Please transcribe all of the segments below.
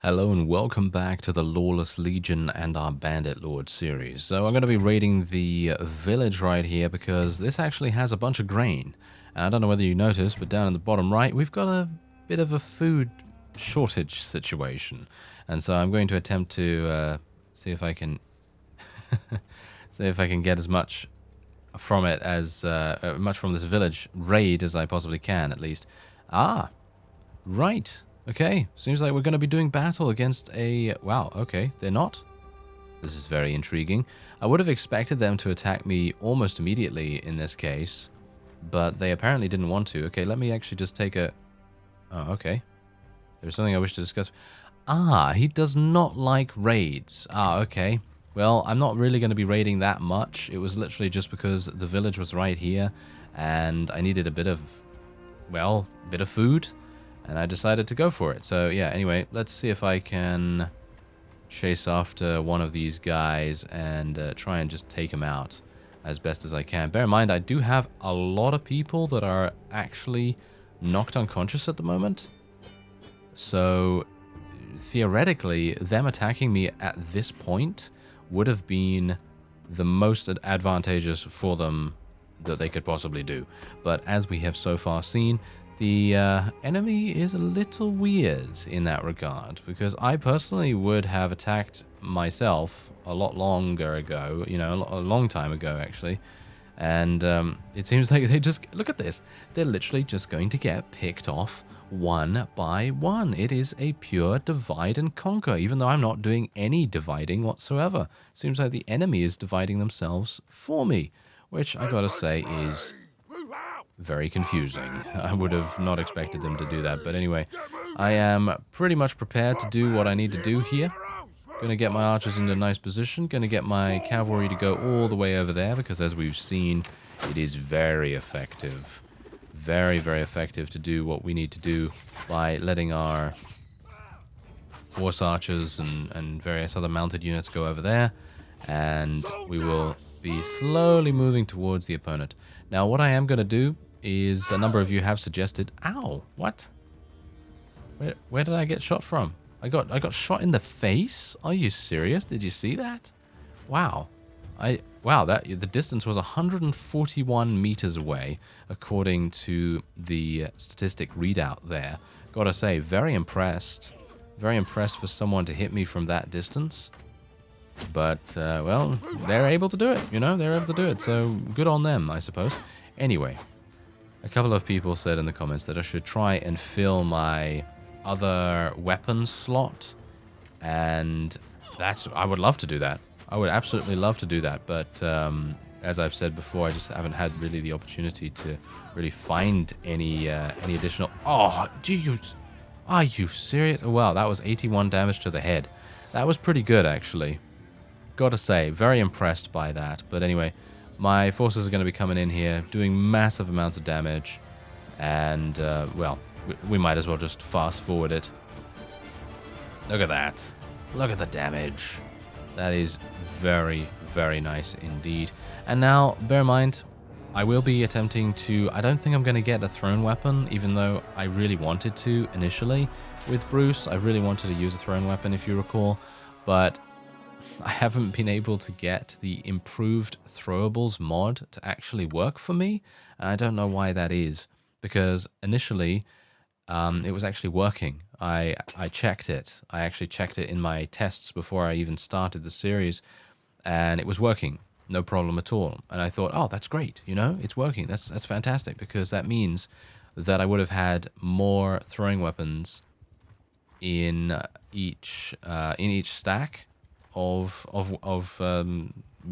Hello and welcome back to the Lawless Legion and our Bandit Lord series. So I'm going to be raiding the village right here because this actually has a bunch of grain. And I don't know whether you noticed, but down in the bottom right, we've got a bit of a food shortage situation. And so I'm going to attempt to see if I can get as much from it as much from this village raid as I possibly can, at least. Ah, right. Okay, seems like we're going to be doing battle against a... Wow, okay, they're not. This is very intriguing. I would have expected them to attack me almost immediately in this case, but they apparently didn't want to. Okay, let me actually just take a... Oh, okay. There's something I wish to discuss. Ah, he does not like raids. Ah, okay. Well, I'm not really going to be raiding that much. It was literally just because the village was right here, and I needed a bit of, well, bit of food. And I decided to go for it. So yeah, anyway, let's see if I can chase after one of these guys and try and just take him out as best as I can. Bear in mind, I do have a lot of people that are actually knocked unconscious at the moment. So theoretically, them attacking me at this point would have been the most advantageous for them that they could possibly do. But as we have so far seen, the enemy is a little weird in that regard, because I personally would have attacked myself a lot longer ago, you know, a long time ago actually, and it seems like they just, look at this, they're literally just going to get picked off one by one. It is a pure divide and conquer, even though I'm not doing any dividing whatsoever. Seems like the enemy is dividing themselves for me, which I gotta say is very confusing. I would have not expected them to do that, but anyway, I am pretty much prepared to do what I need to do here. Gonna get my archers in a nice position, gonna get my cavalry to go all the way over there, because as we've seen, it is very effective. Very, very effective to do what we need to do by letting our horse archers and various other mounted units go over there, and we will be slowly moving towards the opponent. Now, what I am going to do is, a number of you have suggested... Ow! What? Where did I get shot from? I got shot in the face? Are you serious? Did you see that? Wow. Wow, the distance was 141 meters away, according to the statistic readout there. Gotta say, very impressed. Very impressed for someone to hit me from that distance. But, well, they're able to do it, you know? They're able to do it, so good on them, I suppose. Anyway, a couple of people said in the comments that I should try and fill my other weapons slot, and I would love to do that. I would absolutely love to do that, but as I've said before, I just haven't had really the opportunity to really find any additional... Oh, are you serious? Oh, wow, that was 81 damage to the head. That was pretty good, actually. Gotta say, very impressed by that. But anyway, my forces are going to be coming in here, doing massive amounts of damage. And, well, we might as well just fast forward it. Look at that. Look at the damage. That is very, very nice indeed. And now, bear in mind, I will be attempting to... I don't think I'm going to get a thrown weapon, even though I really wanted to initially. With Bruce, I really wanted to use a thrown weapon, if you recall. But I haven't been able to get the improved throwables mod to actually work for me. I don't know why that is, because initially it was actually working. I checked it. I actually checked it in my tests before I even started the series, and it was working. No problem at all. And I thought, oh, that's great. You know, it's working. That's fantastic, because that means that I would have had more throwing weapons in each stack of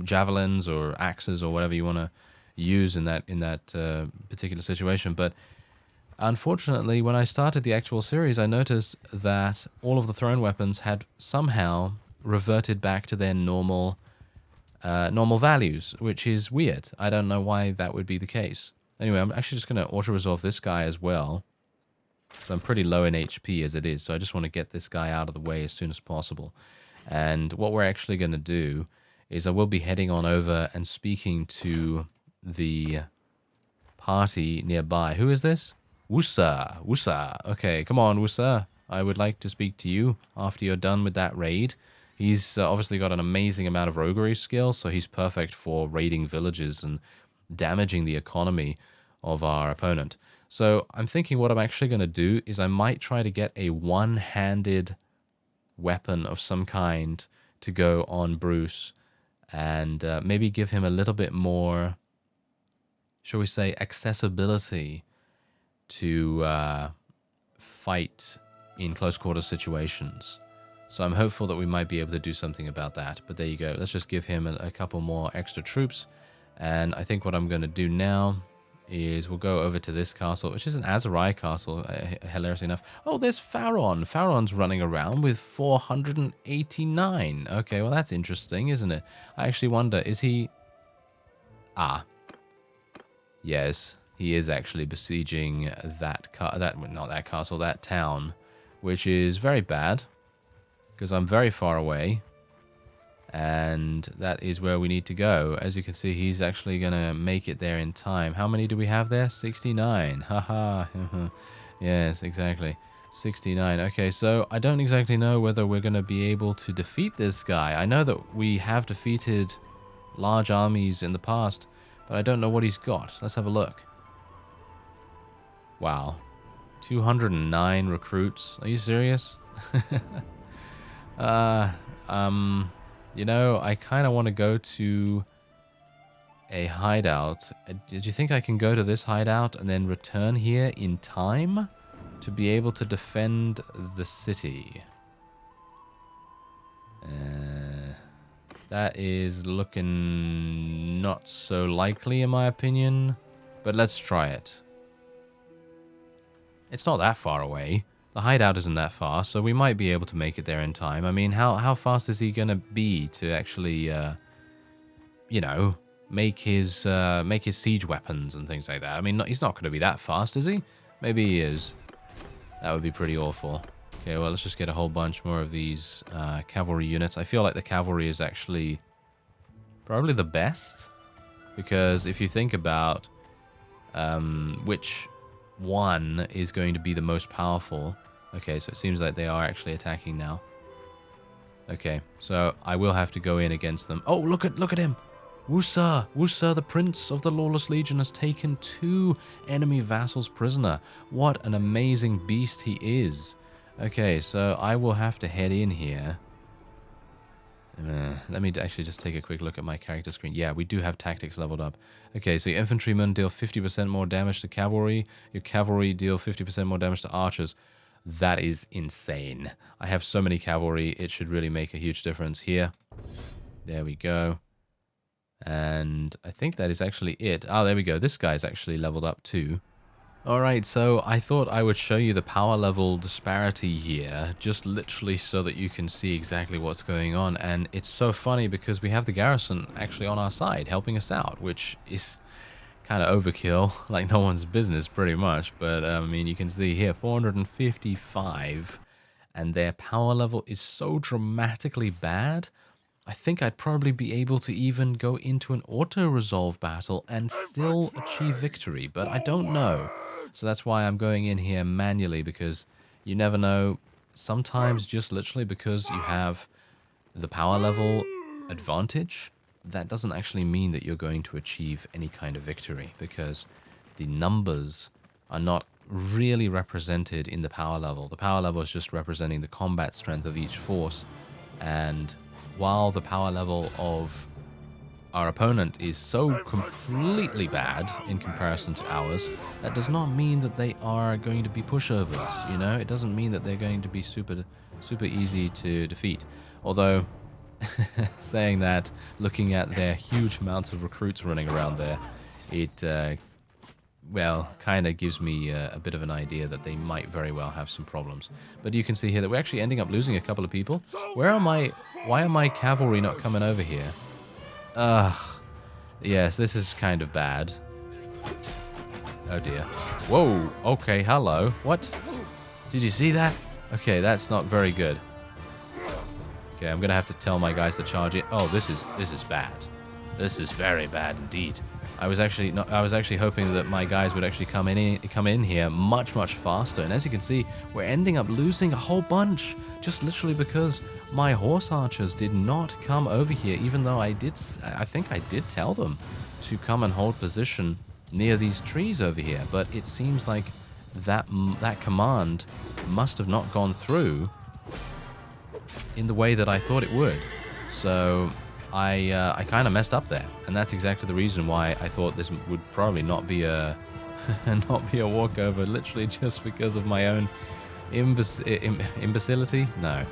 javelins or axes or whatever you want to use in that particular situation. But unfortunately, when I started the actual series, I noticed that all of the thrown weapons had somehow reverted back to their normal values, which is weird. I don't know why that would be the case. Anyway, I'm actually just going to auto-resolve this guy as well, because I'm pretty low in HP as it is, so I just want to get this guy out of the way as soon as possible. And what we're actually going to do is I will be heading on over and speaking to the party nearby. Who is this? Wusa. Okay, come on, Wusa. I would like to speak to you after you're done with that raid. He's obviously got an amazing amount of roguery skills, so he's perfect for raiding villages and damaging the economy of our opponent. So I'm thinking what I'm actually going to do is I might try to get a one-handed weapon of some kind to go on Bruce and maybe give him a little bit more, shall we say, accessibility to fight in close quarters situations. So I'm hopeful that we might be able to do something about that. But there you go. Let's just give him a couple more extra troops. And I think what I'm going to do now is we'll go over to this castle, which is an Aserai castle, hilariously enough. Oh, there's Pharaon. Pharaon's running around with 489. Okay, well, that's interesting, isn't it? I actually wonder, is he... Ah. Yes, he is actually besieging that town, which is very bad, because I'm very far away, and that is where we need to go. As you can see, he's actually going to make it there in time. How many do we have there? 69. Haha. Yes, exactly. 69. Okay, so I don't exactly know whether we're going to be able to defeat this guy. I know that we have defeated large armies in the past, but I don't know what he's got. Let's have a look. Wow. 209 recruits. Are you serious? You know, I kind of want to go to a hideout. Did you think I can go to this hideout and then return here in time to be able to defend the city? That is looking not so likely in my opinion, but let's try it. It's not that far away. The hideout isn't that far, so we might be able to make it there in time. I mean, how fast is he going to be to actually, you know, make his siege weapons and things like that? I mean, he's not going to be that fast, is he? Maybe he is. That would be pretty awful. Okay, well, let's just get a whole bunch more of these cavalry units. I feel like the cavalry is actually probably the best, because if you think about which one is going to be the most powerful. Okay, so it seems like they are actually attacking now. Okay, so I will have to go in against them. Oh, look at him! Wusa! Wusa, the prince of the Lawless Legion, has taken 2 enemy vassals prisoner. What an amazing beast he is. Okay, so I will have to head in here. Let me actually just take a quick look at my character screen. Yeah, we do have tactics leveled up. Okay, so your infantrymen deal 50% more damage to cavalry. Your cavalry deal 50% more damage to archers. That is insane. I have so many cavalry, it should really make a huge difference here. There we go. And I think that is actually it. Oh, there we go. This guy's actually leveled up too. Alright, so I thought I would show you the power level disparity here, just literally so that you can see exactly what's going on. And it's so funny because we have the garrison actually on our side, helping us out, which is kind of overkill, like no one's business pretty much. But I mean, you can see here, 455, and their power level is so dramatically bad. I think I'd probably be able to even go into an auto-resolve battle and still achieve victory, but I don't know. So that's why I'm going in here manually, because you never know. Sometimes just literally because you have the power level advantage, that doesn't actually mean that you're going to achieve any kind of victory, because the numbers are not really represented in the power level. The power level is just representing the combat strength of each force, and while the power level of our opponent is so completely bad in comparison to ours, that does not mean that they are going to be pushovers, you know? It doesn't mean that they're going to be super easy to defeat. Although, saying that, looking at their huge amounts of recruits running around there, it, well, kind of gives me a bit of an idea that they might very well have some problems. But you can see here that we're actually ending up losing a couple of people. Why are my cavalry not coming over here? Yes, this is kind of bad. Oh dear. Whoa, okay, hello. What? Did you see that? Okay, that's not very good. Okay, I'm gonna have to tell my guys to charge it. Oh, this is bad. This is very bad indeed. I was actually hoping that my guys would actually come in here much faster. And as you can see, we're ending up losing a whole bunch just literally because my horse archers did not come over here, even though I think I did tell them to come and hold position near these trees over here. But it seems like that command must have not gone through in the way that I thought it would. So I kind of messed up there, and that's exactly the reason why I thought this would probably not be a walkover, literally just because of my own imbecility. No,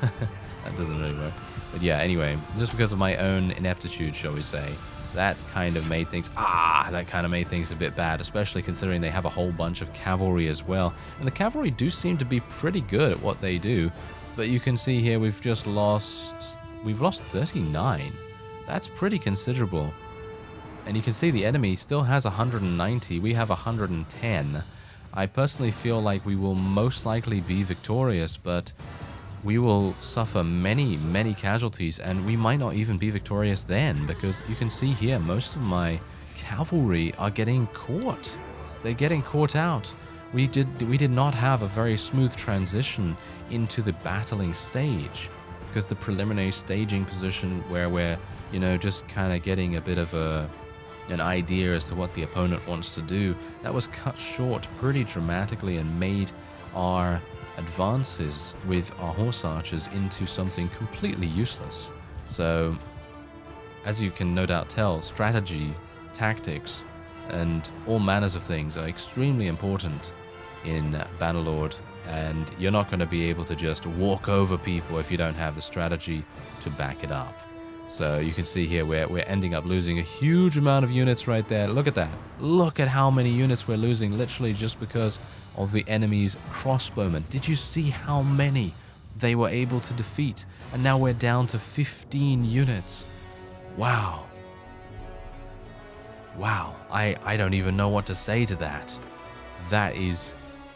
that doesn't really work. But yeah, anyway, just because of my own ineptitude, shall we say, that kind of made things a bit bad, especially considering they have a whole bunch of cavalry as well. And the cavalry do seem to be pretty good at what they do, but you can see here we've lost 39. That's pretty considerable. And you can see the enemy still has 190. We have 110. I personally feel like we will most likely be victorious, but we will suffer many casualties, and we might not even be victorious then, because you can see here most of my cavalry are getting caught. They're getting caught out. We did not have a very smooth transition into the battling stage, because the preliminary staging position where we're, just kind of getting a bit of an idea as to what the opponent wants to do, that was cut short pretty dramatically and made our advances with our horse archers into something completely useless. So, as you can no doubt tell, strategy, tactics, and all manners of things are extremely important in Bannerlord, and you're not going to be able to just walk over people if you don't have the strategy to back it up. So you can see here we're ending up losing a huge amount of units right there. Look at that. Look at how many units we're losing literally just because of the enemy's crossbowmen. Did you see how many they were able to defeat? And now we're down to 15 units. Wow. Wow. I don't even know what to say to that. That is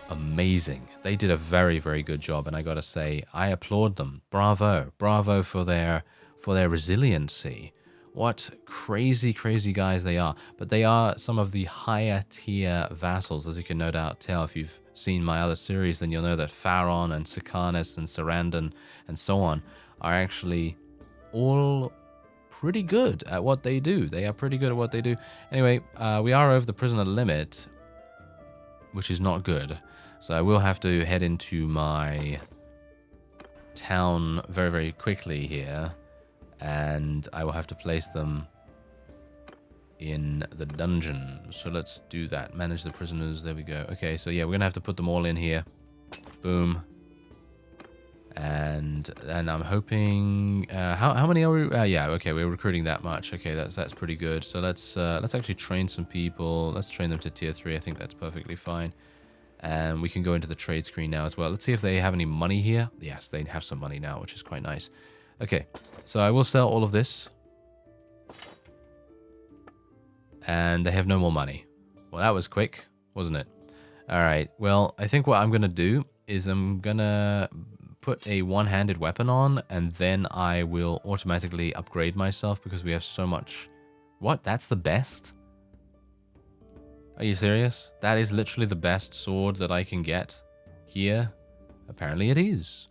amazing. They did a very good job, and I gotta say, I applaud them. Bravo for their resiliency. What crazy guys they are. But they are some of the higher tier vassals, as you can no doubt tell. If you've seen my other series, then you'll know that Pharaon and Sikanis and Sarandon and so on are actually all pretty good at what they do. They are pretty good at what they do. Anyway, we are over the prisoner limit, which is not good. So I will have to head into my town very quickly here, and I will have to place them in the dungeon. So let's do that. Manage the prisoners. There we go. Okay, so yeah, we're gonna have to put them all in here. Boom. And I'm hoping. How many are we? Yeah. Okay, we're recruiting that much. Okay, that's pretty good. So let's actually train some people. Let's train them to tier 3. I think that's perfectly fine. And we can go into the trade screen now as well. Let's see if they have any money here. Yes, they have some money now, which is quite nice. Okay, so I will sell all of this. And they have no more money. Well, that was quick, wasn't it? All right, well, I think what I'm going to do is I'm going to put a one-handed weapon on, and then I will automatically upgrade myself because we have so much... What? That's the best? Are you serious? That is literally the best sword that I can get here? Apparently it is.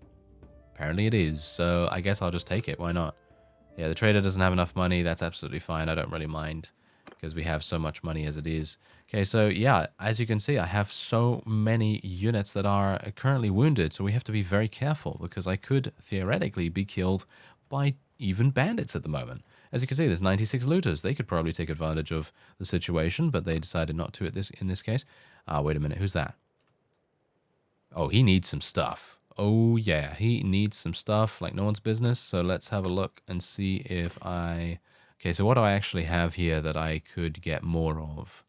Apparently it is. So I guess I'll just take it. Why not? Yeah, the trader doesn't have enough money. That's absolutely fine. I don't really mind because we have so much money as it is. Okay, so yeah, as you can see, I have so many units that are currently wounded. So we have to be very careful because I could theoretically be killed by even bandits at the moment. As you can see, there's 96 looters. They could probably take advantage of the situation, but they decided not to in this case. Wait a minute. Who's that? Oh, he needs some stuff. Oh, yeah. He needs some stuff like no one's business. So let's have a look and see if I... Okay, so what do I actually have here that I could get more of?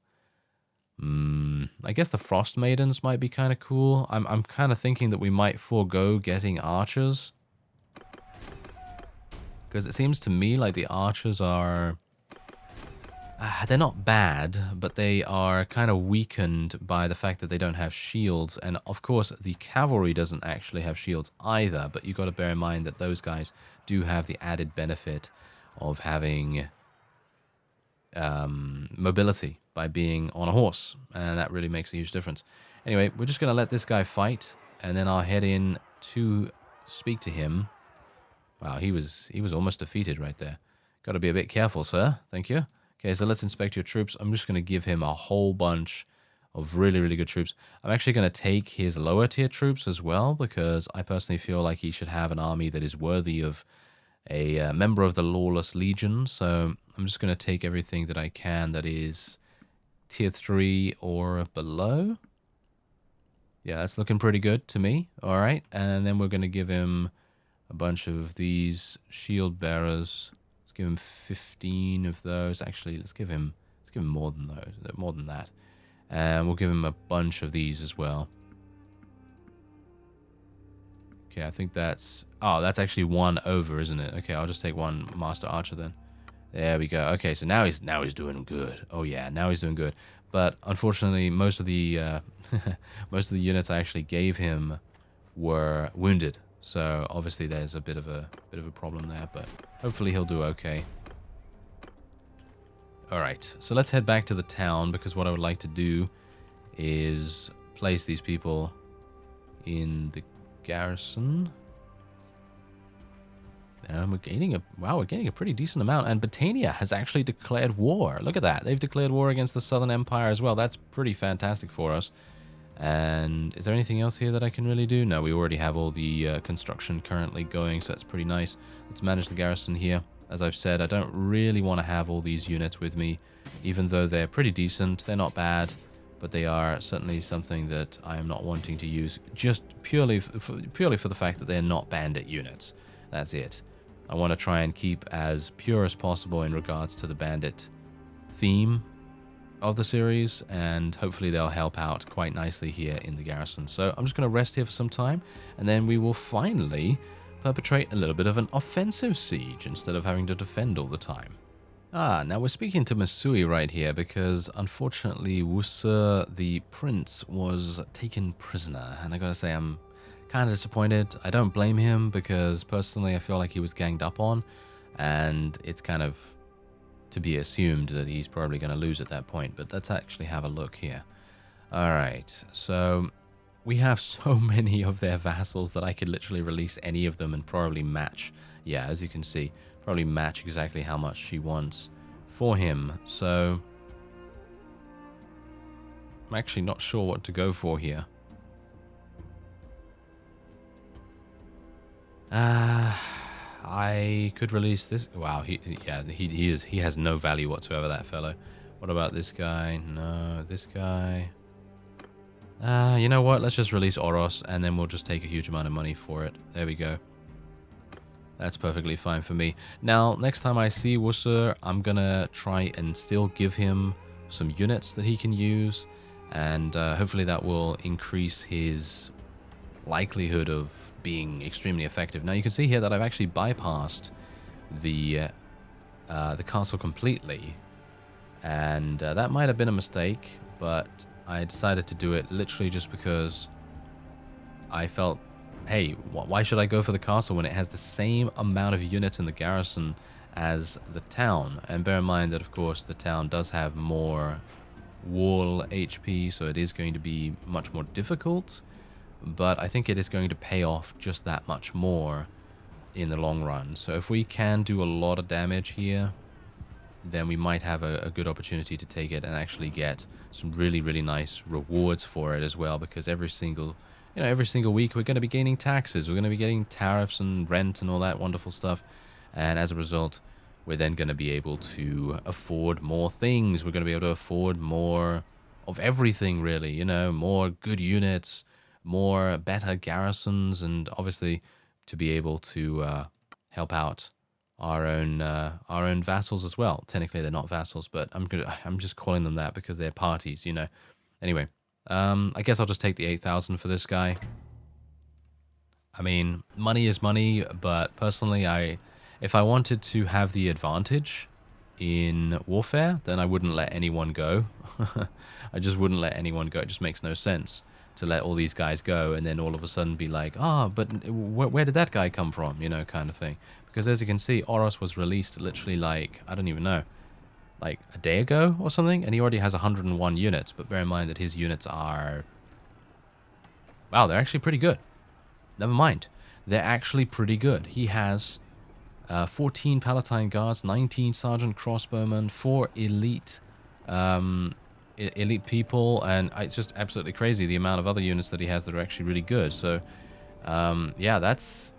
I guess the Frost Maidens might be kind of cool. I'm kind of thinking that we might forego getting archers. Because it seems to me like the archers are... they're not bad, but they are kind of weakened by the fact that they don't have shields. And of course, the cavalry doesn't actually have shields either. But you've got to bear in mind that those guys do have the added benefit of having mobility by being on a horse, and that really makes a huge difference. Anyway, we're just going to let this guy fight, and then I'll head in to speak to him. Wow, he was almost defeated right there. Got to be a bit careful, sir. Thank you. Okay, so let's inspect your troops. I'm just going to give him a whole bunch of really, really good troops. I'm actually going to take his lower tier troops as well, because I personally feel like he should have an army that is worthy of a member of the Lawless Legion. So I'm just going to take everything that I can that is tier 3 or below. Yeah, that's looking pretty good to me. All right, and then we're going to give him a bunch of these shield bearers. Let's give him 15 of those. Actually, let's give him more than those, more than that. And we'll give him a bunch of these as well. Okay, I think that's... Oh, that's actually one over, isn't it? Okay, I'll just take one Master Archer then. There we go. Okay, so now he's doing good. Oh yeah, now he's doing good. But unfortunately, most of the most of the units I actually gave him were wounded. So obviously there's a bit of a problem there, but hopefully he'll do okay. Alright, so let's head back to the town, because what I would like to do is place these people in the garrison. And we're gaining a pretty decent amount, and Britannia has actually declared war. Look at that. They've declared war against the Southern Empire as well. That's pretty fantastic for us. And is there anything else here that I can really do? No, we already have all the construction currently going, so that's pretty nice. Let's manage the garrison here. As I've said, I don't really want to have all these units with me, even though they're pretty decent. They're not bad, but they are certainly something that I am not wanting to use, just purely for the fact that they're not bandit units. That's it. I want to try and keep as pure as possible in regards to the bandit theme of the series, and hopefully they'll help out quite nicely here in the garrison. So I'm just going to rest here for some time, and then we will finally perpetrate a little bit of an offensive siege instead of having to defend all the time. Now we're speaking to Masui right here, because unfortunately Wusser the prince was taken prisoner, and I gotta say I'm kind of disappointed. I don't blame him, because personally I feel like he was ganged up on, and it's kind of to be assumed that he's probably going to lose at that point. But let's actually have a look here. Alright, so we have so many of their vassals that I could literally release any of them and probably match. Yeah, as you can see, probably match exactly how much she wants for him. So I'm actually not sure what to go for here. I could release this. Wow, he has no value whatsoever, that fellow. What about this guy? No, this guy. You know what? Let's just release Oros, and then we'll just take a huge amount of money for it. There we go. That's perfectly fine for me. Now, next time I see Wusser, I'm gonna try and still give him some units that he can use, and hopefully that will increase his likelihood of being extremely effective. Now you can see here that I've actually bypassed the castle completely, and that might have been a mistake, but I decided to do it literally just because I felt, hey, why should I go for the castle when it has the same amount of units in the garrison as the town? And bear in mind that, of course, the town does have more wall HP, so it is going to be much more difficult, but I think it is going to pay off just that much more in the long run. So if we can do a lot of damage here, then we might have a good opportunity to take it and actually get some really, really nice rewards for it as well, because every single week we're going to be gaining taxes, we're going to be getting tariffs and rent and all that wonderful stuff, and as a result we're then going to be able to afford more things. We're going to be able to afford more of everything, really, you know, more good units, more better garrisons, and obviously to be able to help out our own vassals as well. Technically they're not vassals, but I'm just calling them that because they're parties, you know. Anyway, I guess I'll just take the 8,000 for this guy. I mean, money is money, but personally, if I wanted to have the advantage in warfare, then I wouldn't let anyone go. I just wouldn't let anyone go. It just makes no sense to let all these guys go and then all of a sudden be like, but where did that guy come from? You know, kind of thing. Because as you can see, Oros was released literally like, I don't even know, like a day ago or something, and he already has 101 units. But bear in mind that his units are... Wow, they're actually pretty good. Never mind. They're actually pretty good. He has 14 Palatine Guards, 19 Sergeant Crossbowmen, 4 elite elite people, and it's just absolutely crazy the amount of other units that he has that are actually really good. So, yeah, that's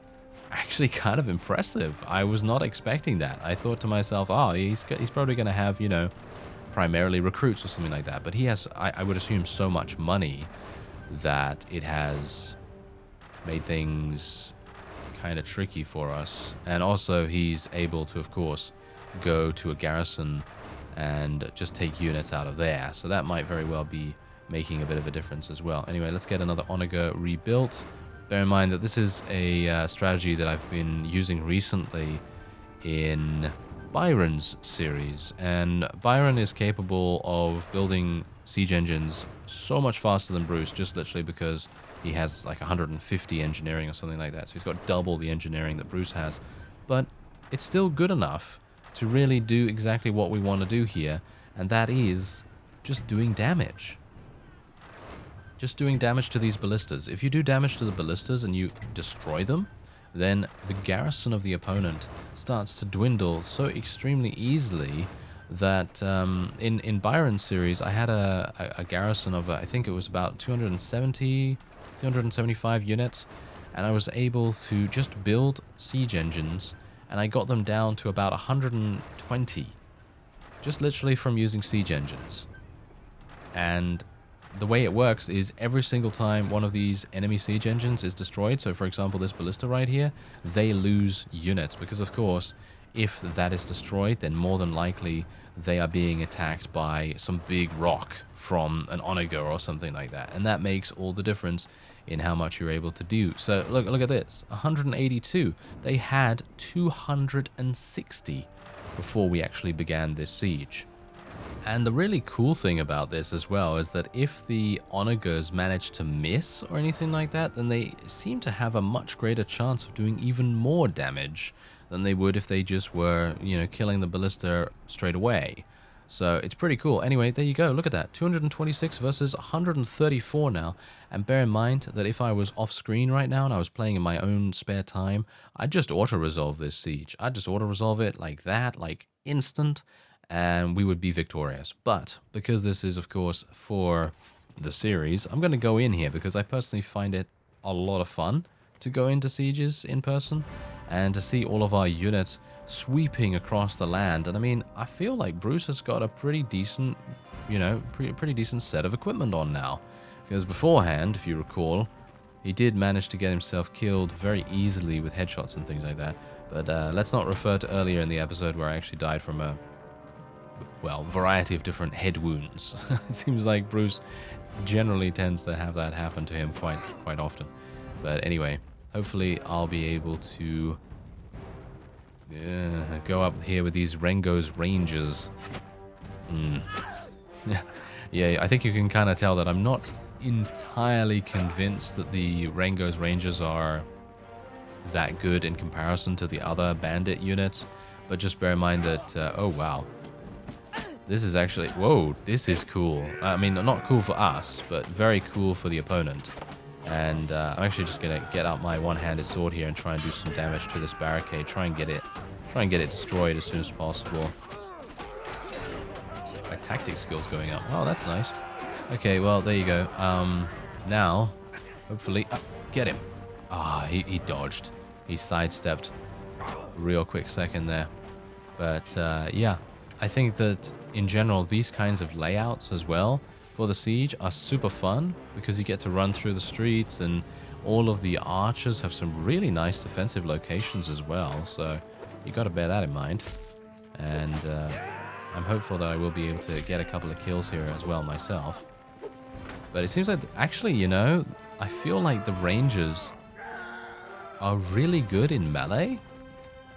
actually kind of impressive. I was not expecting that. I thought to myself, oh, he's probably going to have, you know, primarily recruits or something like that. But he has, I would assume, so much money that it has made things kind of tricky for us. And also he's able to, of course, go to a garrison and just take units out of there. So that might very well be making a bit of a difference as well. Anyway, let's get another Onager rebuilt. Bear in mind that this is a strategy that I've been using recently in Byron's series. And Byron is capable of building siege engines so much faster than Bruce, just literally because he has like 150 engineering or something like that. So he's got double the engineering that Bruce has. But it's still good enough to really do exactly what we want to do here, and that is just doing damage. Just doing damage to these ballistas. If you do damage to the ballistas and you destroy them, then the garrison of the opponent starts to dwindle so extremely easily that in Byron's series, I had a garrison of, I think it was about 275 units, and I was able to just build siege engines, and I got them down to about 120, just literally from using siege engines. And the way it works is every single time one of these enemy siege engines is destroyed, so for example this ballista right here, they lose units, because of course if that is destroyed, then more than likely they are being attacked by some big rock from an onager or something like that, and that makes all the difference in how much you're able to do. So look at this, 182. They had 260 before we actually began this siege. And the really cool thing about this as well is that if the onagers manage to miss or anything like that, then they seem to have a much greater chance of doing even more damage than they would if they just were, you know, killing the ballista straight away. So it's pretty cool. Anyway, there you go. Look at that. 226 versus 134 now. And bear in mind that if I was off screen right now and I was playing in my own spare time, I'd just auto-resolve this siege. I'd just auto-resolve it like that, like instant, and we would be victorious. But because this is, of course, for the series, I'm going to go in here because I personally find it a lot of fun to go into sieges in person and to see all of our units sweeping across the land. And I mean, I feel like Bruce has got a pretty decent, you know, pretty decent set of equipment on now. Because beforehand, if you recall, he did manage to get himself killed very easily with headshots and things like that. But let's not refer to earlier in the episode where I actually died from a, well, variety of different head wounds. It seems like Bruce generally tends to have that happen to him quite often. But anyway, hopefully I'll be able to go up here with these Rengo's Rangers. Yeah, I think you can kind of tell that I'm not entirely convinced that the Rengo's Rangers are that good in comparison to the other bandit units. But just bear in mind that, oh wow, this is actually, whoa, this is cool. I mean, not cool for us, but very cool for the opponent. And I'm actually just gonna get out my one-handed sword here and try and do some damage to this barricade. Try and get it destroyed as soon as possible. My tactics skills going up. Oh, that's nice. Okay, well there you go. Now, hopefully, get him. Ah, he dodged. He sidestepped. Real quick second there. But yeah, I think that in general these kinds of layouts as well for the siege are super fun because you get to run through the streets, and all of the archers have some really nice defensive locations as well, so you got to bear that in mind. And I'm hopeful that I will be able to get a couple of kills here as well myself. But it seems like, actually, you know, I feel like the rangers are really good in melee.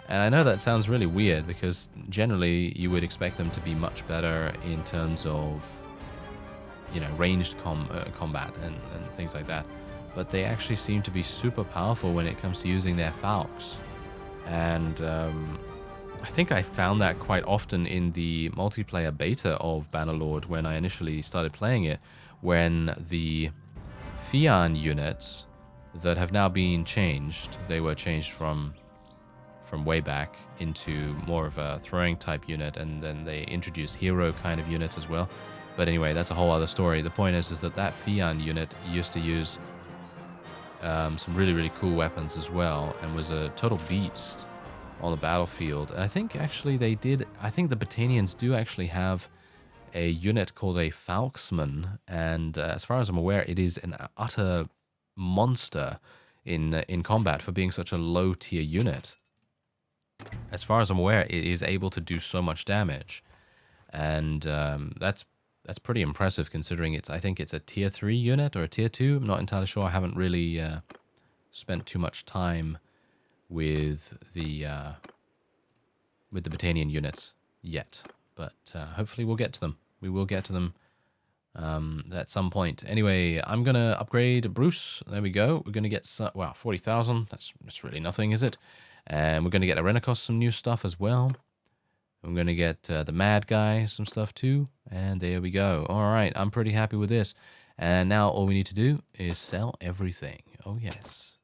And I know that sounds really weird because generally you would expect them to be much better in terms of, you know, ranged combat and things like that. But they actually seem to be super powerful when it comes to using their falcons. And I think I found that quite often in the multiplayer beta of Bannerlord when I initially started playing it, when the Fian units that have now been changed, they were changed from way back into more of a throwing type unit, and then they introduced hero kind of units as well. But anyway, that's a whole other story. The point is that Fian unit used to use some really, really cool weapons as well, and was a total beast on the battlefield. And I think actually they did, I think the Battanians do actually have a unit called a Falksman, and as far as I'm aware, it is an utter monster in combat for being such a low tier unit. As far as I'm aware, it is able to do so much damage, and that's pretty impressive considering it's, I think it's a tier 3 unit or a tier 2. I'm not entirely sure. I haven't really spent too much time with the Battanian units yet, but hopefully we'll get to them. We will get to them at some point. Anyway, I'm gonna upgrade Bruce. There we go. We're gonna get wow, 40,000. That's really nothing, is it? And we're gonna get Arenikos some new stuff as well. I'm gonna get the Mad Guy some stuff too. And there we go. All right, I'm pretty happy with this. And now all we need to do is sell everything. Oh yes,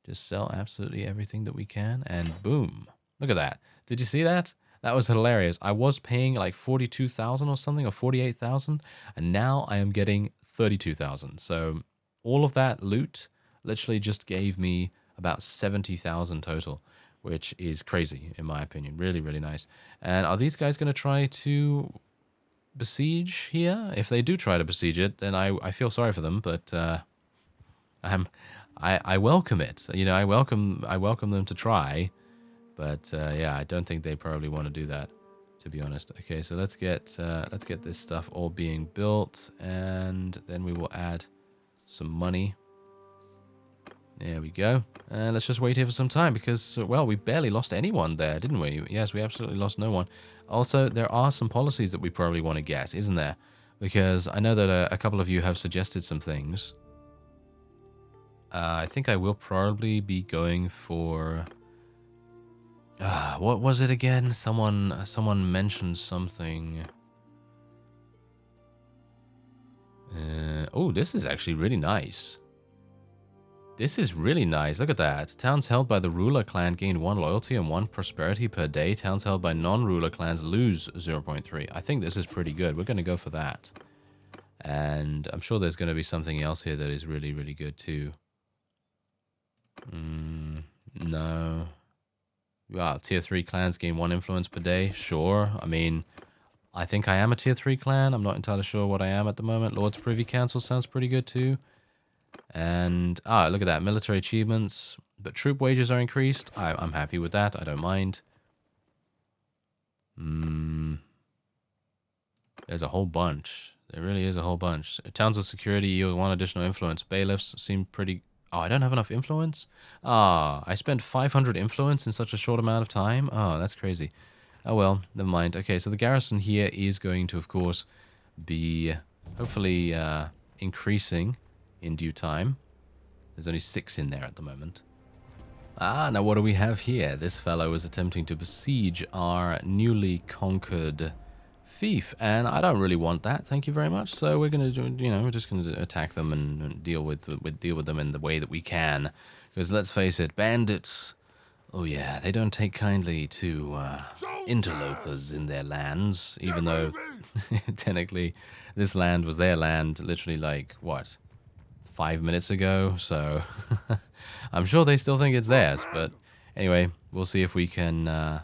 just sell absolutely everything that we can, and boom! Look at that. Did you see that? That was hilarious. I was paying like 42,000 or something, or 48,000, and now I am getting 32,000. So all of that loot literally just gave me about 70,000 total, which is crazy in my opinion. Really, really nice. And are these guys going to try to besiege here? If they do try to besiege it, then I feel sorry for them, but I welcome it. You know, I welcome them to try. But yeah, I don't think they probably want to do that, to be honest. Okay, so let's get this stuff all being built, and then we will add some money. There we go. And let's just wait here for some time because, well, we barely lost anyone there, didn't we? Yes, we absolutely lost no one. Also, there are some policies that we probably want to get, isn't there? Because I know that a couple of you have suggested some things. I think I will probably be going for... what was it again? Someone mentioned something. Oh, this is actually really nice. This is really nice. Look at that. Towns held by the ruler clan gain 1 loyalty and 1 prosperity per day. Towns held by non-ruler clans lose 0.3. I think this is pretty good. We're going to go for that. And I'm sure there's going to be something else here that is really, really good too. No. Wow, tier 3 clans gain 1 influence per day. Sure. I mean, I think I am a tier 3 clan. I'm not entirely sure what I am at the moment. Lord's Privy Council sounds pretty good too. And, look at that. Military achievements. But troop wages are increased. I'm happy with that. I don't mind. There's a whole bunch. There really is a whole bunch. Towns with security yield 1 additional influence. Bailiffs seem pretty... Oh, I don't have enough influence? I spent 500 influence in such a short amount of time? Oh, that's crazy. Oh well, never mind. Okay, so the garrison here is going to, of course, be hopefully increasing in due time. There's only 6 in there at the moment. Now what do we have here? This fellow is attempting to besiege our newly conquered fief, and I don't really want that, thank you very much. So we're gonna, we're just gonna attack them and deal with them in the way that we can. Because let's face it, bandits, oh yeah, they don't take kindly to interlopers in their lands. Even though technically this land was their land, literally like what, 5 minutes ago. So I'm sure they still think it's theirs. But anyway, we'll see if we can.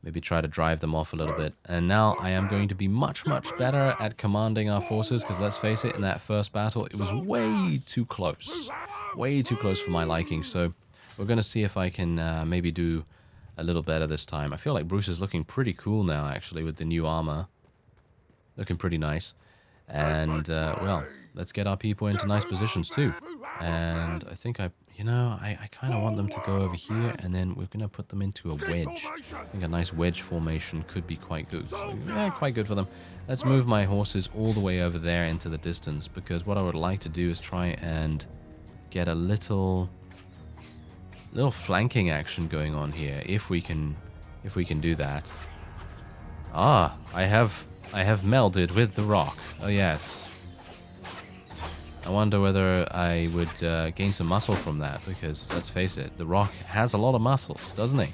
Maybe try to drive them off a little bit. And now I am going to be much, much better at commanding our forces, because let's face it, in that first battle, it was way too close. Way too close for my liking. So we're going to see if I can maybe do a little better this time. I feel like Bruce is looking pretty cool now, actually, with the new armor. Looking pretty nice. And, well, let's get our people into nice positions too. And I think I kind of want them to go over here, and then we're going to put them into a wedge. I think a nice wedge formation could be quite good. Yeah, quite good for them. Let's move my horses all the way over there into the distance, because what I would like to do is try and get a little flanking action going on here, if we can if we can do that. Ah, I have melded with the rock. Oh yes. I wonder whether I would gain some muscle from that, because let's face it, the rock has a lot of muscles, doesn't he?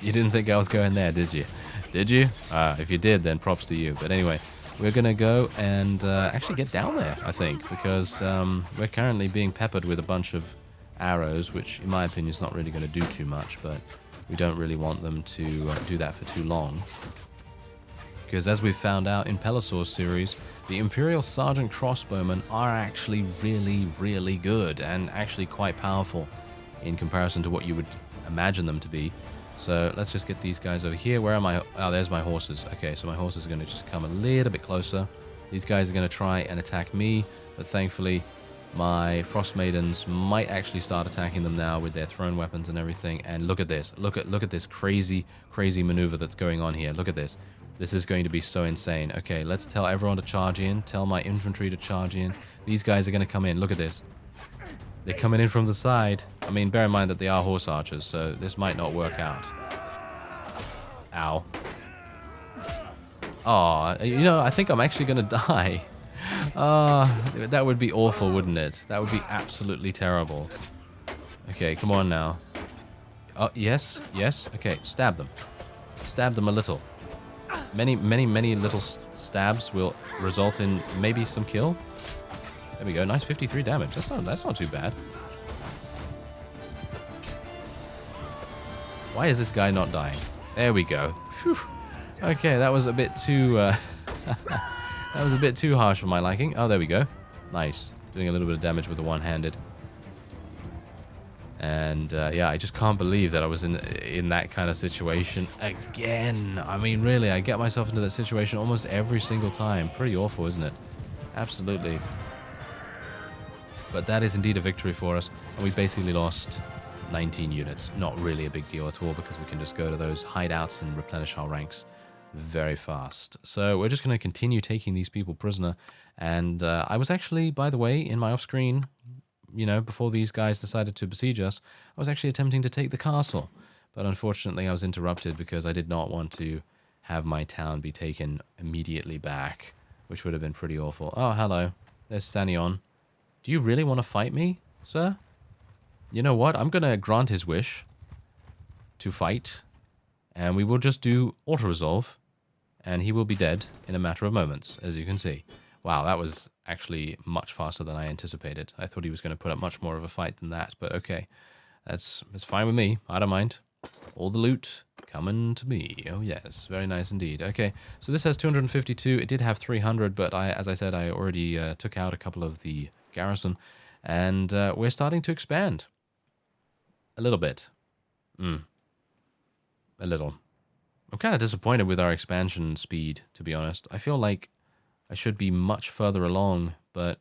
You didn't think I was going there, did you? Did you? If you did, then props to you. But anyway, we're going to go and actually get down there, I think, because we're currently being peppered with a bunch of arrows, which in my opinion is not really going to do too much, but we don't really want them to do that for too long. Because as we've found out in Pelisaur's series, the Imperial Sergeant Crossbowmen are actually really, really good and actually quite powerful in comparison to what you would imagine them to be. So let's just get these guys over here. Where am I? Oh, there's my horses. Okay, so my horses are going to just come a little bit closer. These guys are going to try and attack me, but thankfully my Frost Maidens might actually start attacking them now with their thrown weapons and everything. And look at this. Look at this crazy, crazy maneuver that's going on here. Look at this. This is going to be so insane. Okay, let's tell everyone to charge in. Tell my infantry to charge in. These guys are going to come in. Look at this. They're coming in from the side. I mean, bear in mind that they are horse archers, so this might not work out. Ow. Oh, you know, I think I'm actually going to die. That would be awful, wouldn't it? That would be absolutely terrible. Okay, come on now. Oh, yes, yes. Okay, stab them. Stab them a little. Many little stabs will result in maybe some kill. There we go. Nice 53 damage. That's not too bad. Why is this guy not dying? There we go. Whew. Okay, that was a bit too that was a bit too harsh for my liking. Oh, there we go. Nice. Doing a little bit of damage with the one-handed. And yeah, I just can't believe that I was in that kind of situation again. I mean, really, I get myself into that situation almost every single time. Pretty awful, isn't it? Absolutely. But that is indeed a victory for us, and we basically lost 19 units. Not really a big deal at all, because we can just go to those hideouts and replenish our ranks very fast. So we're just going to continue taking these people prisoner. And I was actually, by the way, in my off-screen, you know, before these guys decided to besiege us, I was actually attempting to take the castle. But unfortunately, I was interrupted because I did not want to have my town be taken immediately back, which would have been pretty awful. Oh, hello. There's Sanion. Do you really want to fight me, sir? You know what? I'm going to grant his wish to fight, and we will just do auto-resolve, and he will be dead in a matter of moments, as you can see. Wow, that was actually much faster than I anticipated. I thought he was going to put up much more of a fight than that, but okay. That's fine with me. I don't mind. All the loot coming to me. Oh, yes. Very nice indeed. Okay, so this has 252. It did have 300, but as I said, I already took out a couple of the garrison, and we're starting to expand. A little bit. A little. I'm kind of disappointed with our expansion speed, to be honest. I feel like I should be much further along, but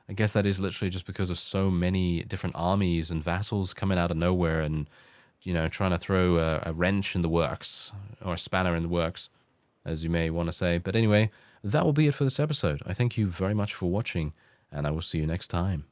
I guess that is literally just because of so many different armies and vassals coming out of nowhere and, you know, trying to throw a wrench in the works, or a spanner in the works, as you may want to say. But anyway, that will be it for this episode. I thank you very much for watching, and I will see you next time.